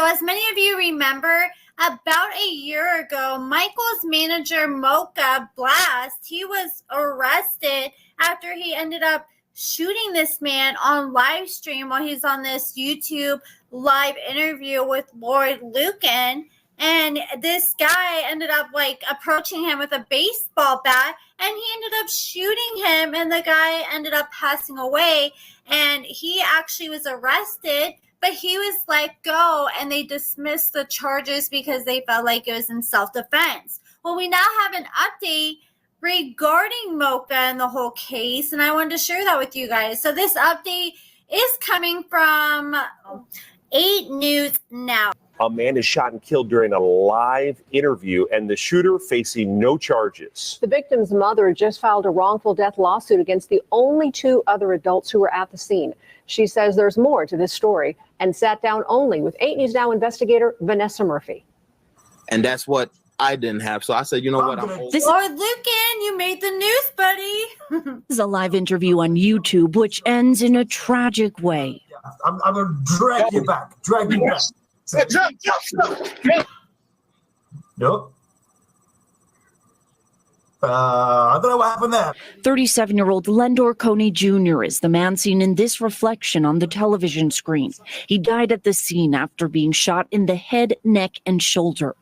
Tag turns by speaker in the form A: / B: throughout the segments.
A: as many of you remember, about a year ago, Michael's manager, Moka Blast, he was arrested after he ended up shooting this man on live stream while he's on this YouTube live interview with Lloyd Lucan. And this guy ended up approaching him with a baseball bat, and he ended up shooting him, and the guy ended up passing away. And he actually was arrested, but he was let go, and they dismissed the charges because they felt like it was in self-defense. Well, we now have an update regarding Moka and the whole case, and I wanted to share that with you guys. So this update is coming from 8 News Now.
B: A man is shot and killed during a live interview, and the shooter facing no charges.
C: The victim's mother just filed a wrongful death lawsuit against the only 2 other adults who were at the scene. She says there's more to this story and sat down only with 8 News Now investigator Vanessa Murphy.
D: And that's what I didn't have. So I said, you know what?
A: Lord Lucan, you made the news, buddy.
E: This is a live interview on YouTube, which ends in a tragic way.
F: I'm going to drag you back. Drag you back. Nope. I don't know what happened there.
E: 37-year-old Lendor Coney Jr. is the man seen in this reflection on the television screen. He died at the scene after being shot in the head, neck, and shoulder.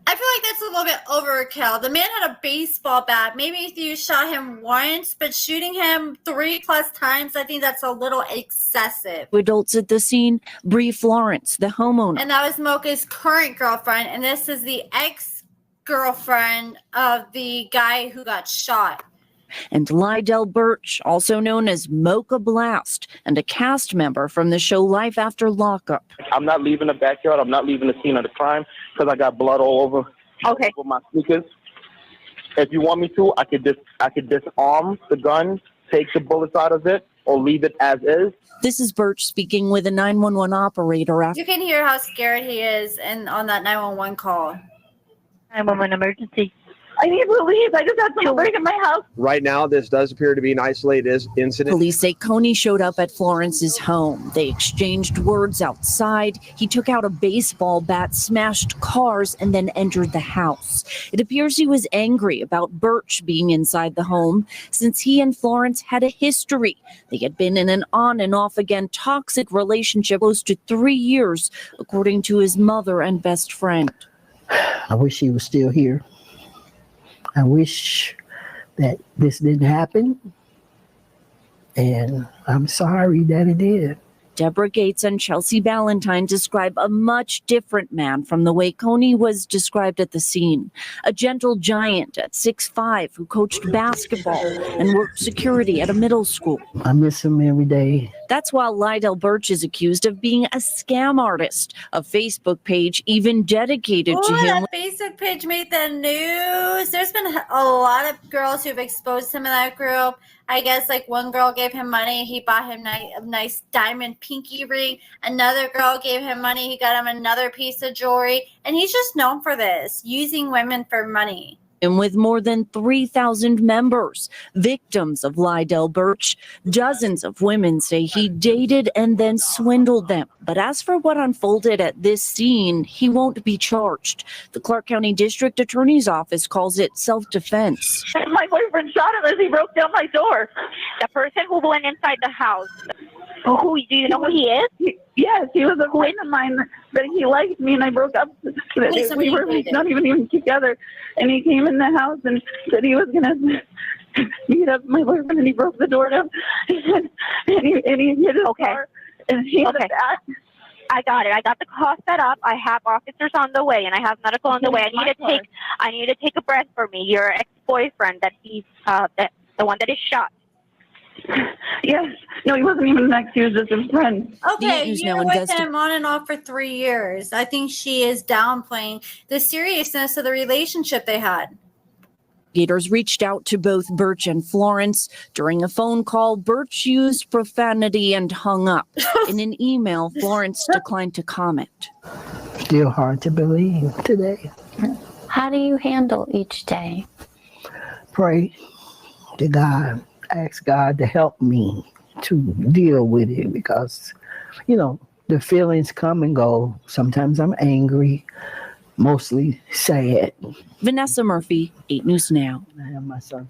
A: I feel like that's a little bit overkill. The man had a baseball bat. Maybe if you shot him once, but shooting him 3+ times, I think that's a little excessive.
E: Adults at the scene, Bree Florence, the homeowner.
A: And that was Moka's current girlfriend, and this is the ex-girlfriend of the guy who got shot.
E: And Lydell Birch, also known as Moka Blast, and a cast member from the show Life After Lockup.
G: I'm not leaving the backyard. I'm not leaving the scene of the crime because I got blood all over, over my sneakers. If you want me to, I could disarm the gun, take the bullets out of it, or leave it as is.
E: This is Birch speaking with a 911 operator.
A: You can hear how scared he is on that 911 call.
H: 911 emergency. I need to leave. I just had someone break in my house.
I: Right now, this does appear to be an isolated incident.
E: Police say Coney showed up at Florence's home. They exchanged words outside. He took out a baseball bat, smashed cars, and then entered the house. It appears he was angry about Birch being inside the home since he and Florence had a history. They had been in an on and off again toxic relationship close to 3 years, according to his mother and best friend.
J: I wish he was still here. I wish that this didn't happen, and I'm sorry that it did.
E: Deborah Gates and Chelsea Ballantyne describe a much different man from the way Coney was described at the scene. A gentle giant at 6'5" who coached basketball and worked security at a middle school.
J: I miss him every day.
E: That's while Lydell Birch is accused of being a scam artist, a Facebook page even dedicated to him.
A: That Facebook page made the news. There's been a lot of girls who've exposed him in that group. I guess one girl gave him money. He bought him a nice diamond pinky ring. Another girl gave him money. He got him another piece of jewelry. And he's just known for this, using women for money.
E: And with more than 3,000 members, victims of Lydell Birch, dozens of women say he dated and then swindled them. But as for what unfolded at this scene, he won't be charged. The Clark County District Attorney's Office calls it self-defense.
H: My boyfriend shot him as he broke down my door. The person who went inside the house. Do you know who he is? Yes, he was a friend of mine, but he liked me, and I broke up. We were not even together, and he came in the house and said he was gonna beat up my boyfriend, and he broke the door down, and he hit his car, and he hit it back.
K: I got it. I got the call set up. I have officers on the way, and I have medical on the way. I need to take a breath for me. Your ex-boyfriend, the one that is shot.
H: Yes. No, he wasn't even an ex. He was just a friend.
A: Okay, you were with him on and off for 3 years. I think she is downplaying the seriousness of the relationship they had.
E: Investigators reached out to both Birch and Florence. During a phone call, Birch used profanity and hung up. In an email, Florence declined to comment.
J: Still hard to believe today.
L: How do you handle each day?
J: Pray to God. Ask God to help me to deal with it because, the feelings come and go. Sometimes I'm angry, mostly sad.
E: Vanessa Murphy, 8 News Now.
J: I have my son.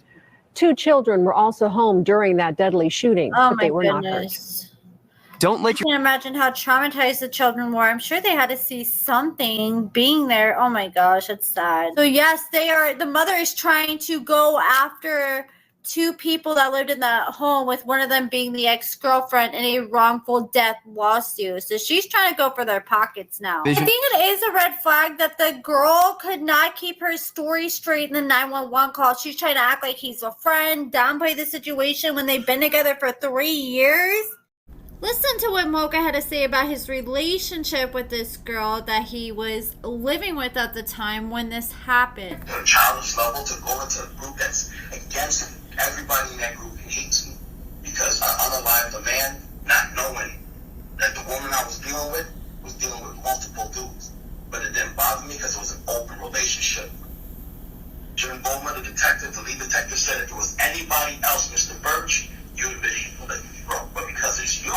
C: 2 children were also home during that deadly shooting,
A: Oh
C: but
A: my
C: they were not hurt.
A: goodness.
M: Don't let
A: I can't imagine how traumatized the children were. I'm sure they had to see something being there. Oh my gosh, it's sad. So yes, the mother is trying to go after 2 people that lived in the home, with one of them being the ex-girlfriend, in a wrongful death lawsuit. So she's trying to go for their pockets now. I think it is a red flag that the girl could not keep her story straight in the 911 call. She's trying to act like he's a friend, downplay the situation when they've been together for 3 years. Listen to what Moka had to say about his relationship with this girl that he was living with at the time when this happened.
N: On a childish level, to go into a group that's against him. Everybody in that group hates me because I unalived a man, not knowing that the woman I was dealing with multiple dudes. But it didn't bother me because it was an open relationship. During Bowman, the lead detective said if it was anybody else, Mr. Birch, you would have been able to let me grow. But because it's you,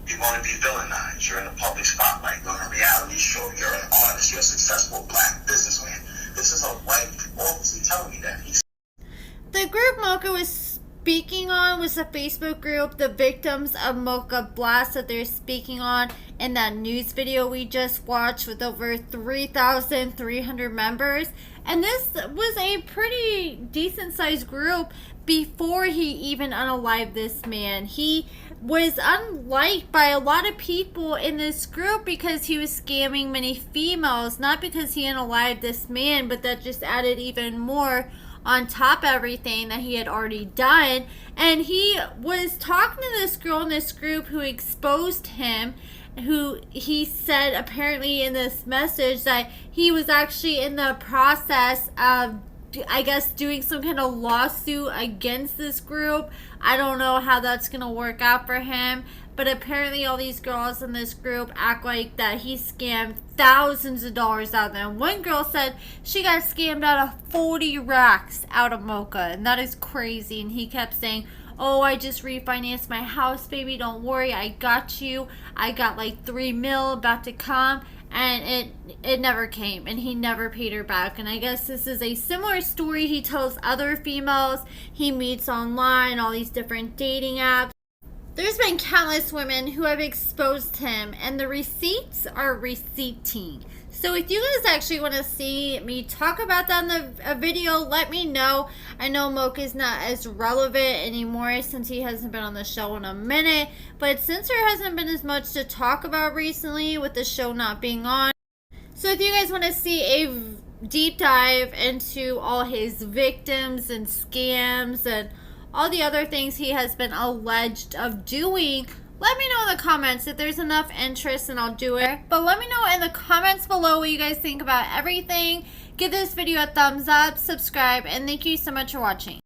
N: you're going to be villainized. You're in the public spotlight. You're on a reality show. You're an artist. You're a successful black businessman. This is a white officer telling me that.
A: The group Moka was speaking on was a Facebook group, the victims of Moka Blast, that they're speaking on in that news video we just watched, with over 3,300 members. And this was a pretty decent sized group before he even unalived this man. He was unliked by a lot of people in this group because he was scamming many females, not because he unalived this man, but that just added even more on top of everything that he had already done. And he was talking to this girl in this group who exposed him, who he said apparently in this message that he was actually in the process of, I guess, doing some kind of lawsuit against this group. I don't know how that's gonna work out for him, but apparently all these girls in this group act like that he scammed thousands of dollars out of them. One girl said she got scammed out of 40 racks out of Moka, and that is crazy. And he kept saying, oh, I just refinanced my house, baby, don't worry, I got you. I got like $3 million about to come. And it never came, and he never paid her back. And I guess this is a similar story he tells other females he meets online, all these different dating apps. There's been countless women who have exposed him, and the receipts are receipting. So if you guys actually want to see me talk about that in the video, let me know. I know Moka's not as relevant anymore since he hasn't been on the show in a minute, but since there hasn't been as much to talk about recently with the show not being on. So if you guys want to see a deep dive into all his victims and scams and all the other things he has been alleged of doing, let me know in the comments. If there's enough interest, and I'll do it. But let me know in the comments below what you guys think about everything. Give this video a thumbs up, subscribe, and thank you so much for watching.